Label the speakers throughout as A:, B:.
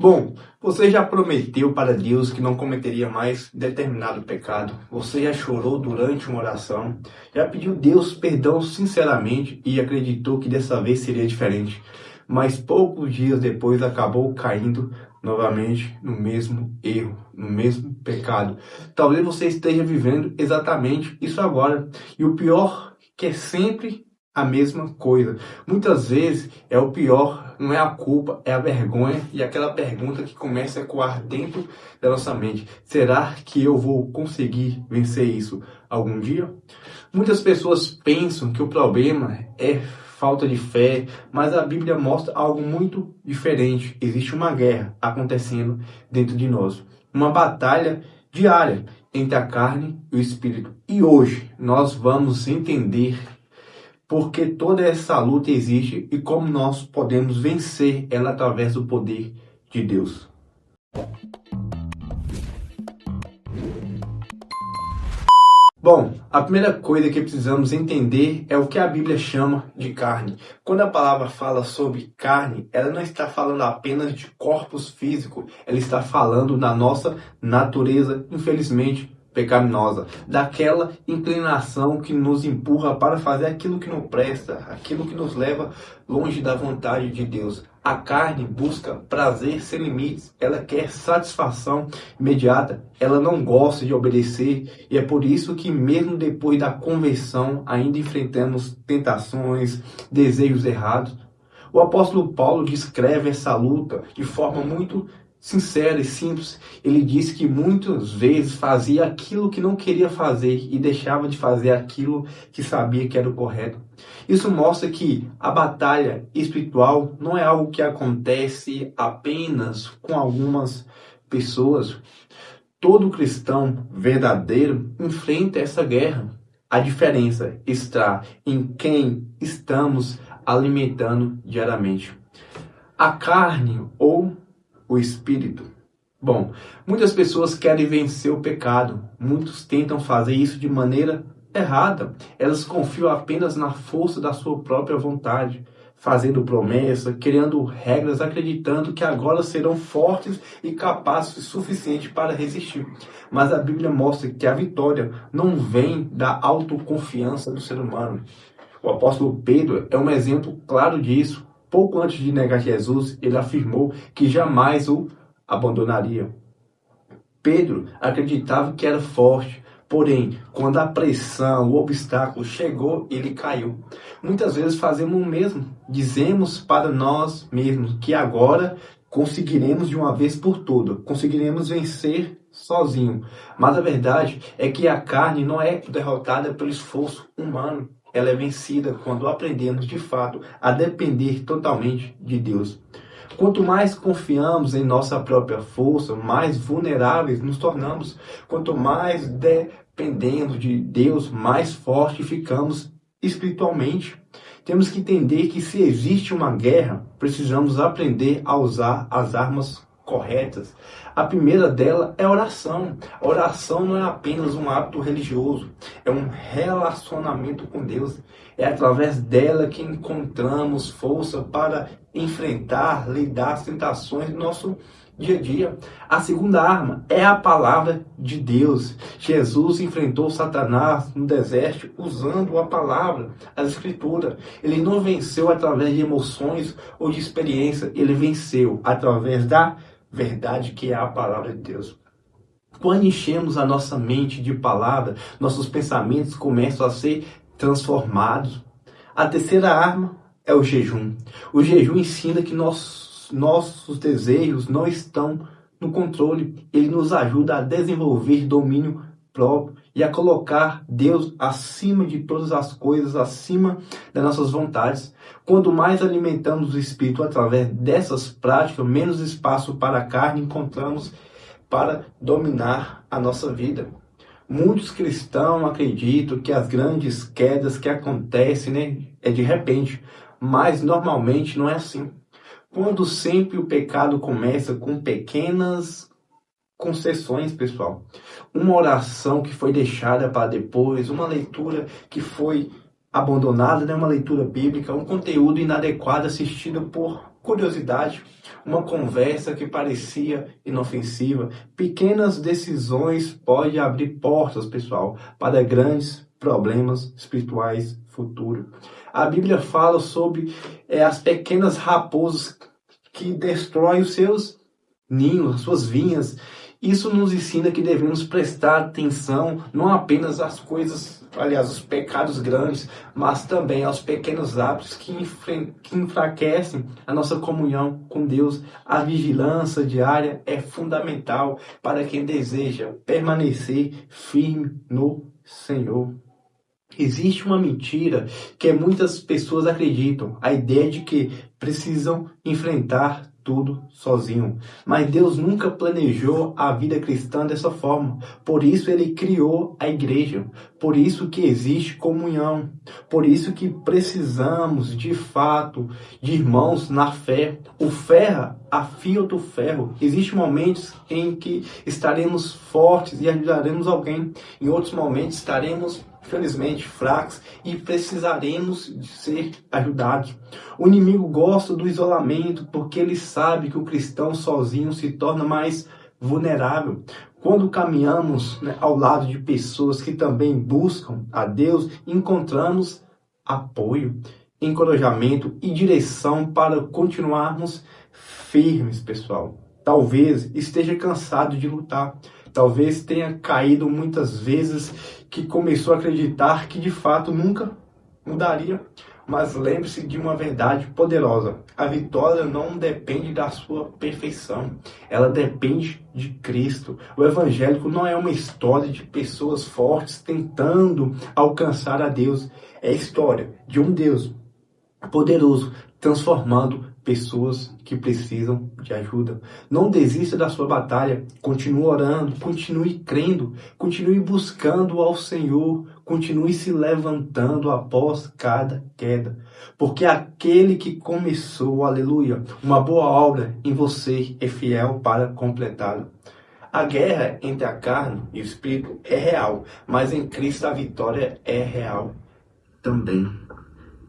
A: Bom, você já prometeu para Deus que não cometeria mais determinado pecado? Você já chorou durante uma oração? Já pediu Deus perdão sinceramente e acreditou que dessa vez seria diferente? Mas poucos dias depois acabou caindo novamente no mesmo erro, no mesmo pecado. Talvez você esteja vivendo exatamente isso agora. E o pior que é sempre a mesma coisa. Muitas vezes é o pior, não é a culpa, é a vergonha e aquela pergunta que começa a ecoar dentro da nossa mente. Será que eu vou conseguir vencer isso algum dia? Muitas pessoas pensam que o problema é falta de fé, mas a Bíblia mostra algo muito diferente. Existe uma guerra acontecendo dentro de nós, uma batalha diária entre a carne e o espírito. E hoje nós vamos entender porque toda essa luta existe e como nós podemos vencer ela através do poder de Deus. Bom, a primeira coisa que precisamos entender é o que a Bíblia chama de carne. Quando a palavra fala sobre carne, ela não está falando apenas de corpos físicos, ela está falando da nossa natureza, infelizmente, pecaminosa, daquela inclinação que nos empurra para fazer aquilo que não presta, aquilo que nos leva longe da vontade de Deus. A carne busca prazer sem limites, ela quer satisfação imediata, ela não gosta de obedecer e é por isso que mesmo depois da conversão ainda enfrentamos tentações, desejos errados. O apóstolo Paulo descreve essa luta de forma muito sincera e simples. Ele disse que muitas vezes fazia aquilo que não queria fazer e deixava de fazer aquilo que sabia que era o correto. Isso mostra que a batalha espiritual não é algo que acontece apenas com algumas pessoas. Todo cristão verdadeiro enfrenta essa guerra. A diferença está em quem estamos alimentando diariamente. A carne ou o espírito. Bom, muitas pessoas querem vencer o pecado. Muitos tentam fazer isso de maneira errada. Elas confiam apenas na força da sua própria vontade, fazendo promessa, criando regras, acreditando que agora serão fortes e capazes o suficiente para resistir. Mas a Bíblia mostra que a vitória não vem da autoconfiança do ser humano. O apóstolo Pedro é um exemplo claro disso. Pouco antes de negar Jesus, ele afirmou que jamais o abandonaria. Pedro acreditava que era forte, porém, quando a pressão, o obstáculo chegou, ele caiu. Muitas vezes fazemos o mesmo. Dizemos para nós mesmos que agora conseguiremos de uma vez por todas, conseguiremos vencer sozinho. Mas a verdade é que a carne não é derrotada pelo esforço humano. Ela é vencida quando aprendemos de fato a depender totalmente de Deus. Quanto mais confiamos em nossa própria força, mais vulneráveis nos tornamos. Quanto mais dependemos de Deus, mais forte ficamos espiritualmente. Temos que entender que se existe uma guerra, precisamos aprender a usar as armas corretas. A primeira dela é a oração. A oração não é apenas um hábito religioso, é um relacionamento com Deus. É através dela que encontramos força para enfrentar, lidar as tentações do nosso dia a dia. A segunda arma é a palavra de Deus. Jesus enfrentou Satanás no deserto usando a palavra, a escritura. Ele não venceu através de emoções ou de experiência, ele venceu através da verdade que é a palavra de Deus. Quando enchemos a nossa mente de palavra, nossos pensamentos começam a ser transformados. A terceira arma é o jejum. O jejum ensina que nossos desejos não estão no controle. Ele nos ajuda a desenvolver domínio próprio e a colocar Deus acima de todas as coisas, acima das nossas vontades. Quanto mais alimentamos o Espírito através dessas práticas, menos espaço para a carne encontramos para dominar a nossa vida. Muitos cristãos acreditam que as grandes quedas que acontecem, é de repente, mas normalmente não é assim. Quando sempre o pecado começa com pequenas concessões, pessoal. Uma oração que foi deixada para depois, uma leitura que foi abandonada, né? Uma leitura bíblica, um conteúdo inadequado assistido por curiosidade, uma conversa que parecia inofensiva. Pequenas decisões podem abrir portas, pessoal, para grandes problemas espirituais futuros. A Bíblia fala sobre as pequenas raposas que destroem os seus ninhos, as suas vinhas. Isso nos ensina que devemos prestar atenção não apenas às coisas, aliás, os pecados grandes, mas também aos pequenos hábitos que enfraquecem a nossa comunhão com Deus. A vigilância diária é fundamental para quem deseja permanecer firme no Senhor. Existe uma mentira que muitas pessoas acreditam, a ideia de que precisam enfrentar tudo sozinho. Mas Deus nunca planejou a vida cristã dessa forma. Por isso ele criou a igreja. Por isso que existe comunhão. Por isso que precisamos, de fato, de irmãos na fé. O ferro afia outro ferro. Existem momentos em que estaremos fortes e ajudaremos alguém. Em outros momentos estaremos, infelizmente, fracos e precisaremos de ser ajudados. O inimigo gosta do isolamento porque ele sabe que o cristão sozinho se torna mais vulnerável. Quando caminhamos, ao lado de pessoas que também buscam a Deus, encontramos apoio, encorajamento e direção para continuarmos firmes, pessoal. Talvez esteja cansado de lutar. Talvez tenha caído muitas vezes, que começou a acreditar que de fato nunca mudaria. Mas lembre-se de uma verdade poderosa. A vitória não depende da sua perfeição. Ela depende de Cristo. O evangélico não é uma história de pessoas fortes tentando alcançar a Deus. É a história de um Deus poderoso transformando pessoas que precisam de ajuda. Não desista da sua batalha. Continue orando, continue crendo, continue buscando ao Senhor, continue se levantando após cada queda. Porque aquele que começou, aleluia, uma boa obra em você é fiel para completá-la. A guerra entre a carne e o espírito é real, mas em Cristo a vitória é real também.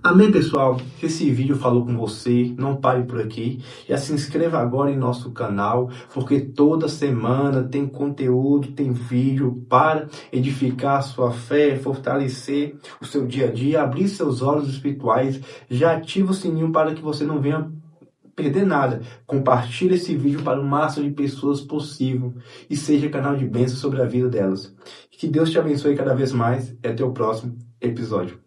A: Amém, pessoal? Se esse vídeo falou com você, não pare por aqui. Já se inscreva agora em nosso canal, porque toda semana tem conteúdo, tem vídeo para edificar a sua fé, fortalecer o seu dia a dia, abrir seus olhos espirituais. Já ativa o sininho para que você não venha perder nada. Compartilhe esse vídeo para o máximo de pessoas possível e seja canal de bênção sobre a vida delas. Que Deus te abençoe cada vez mais e até o próximo episódio.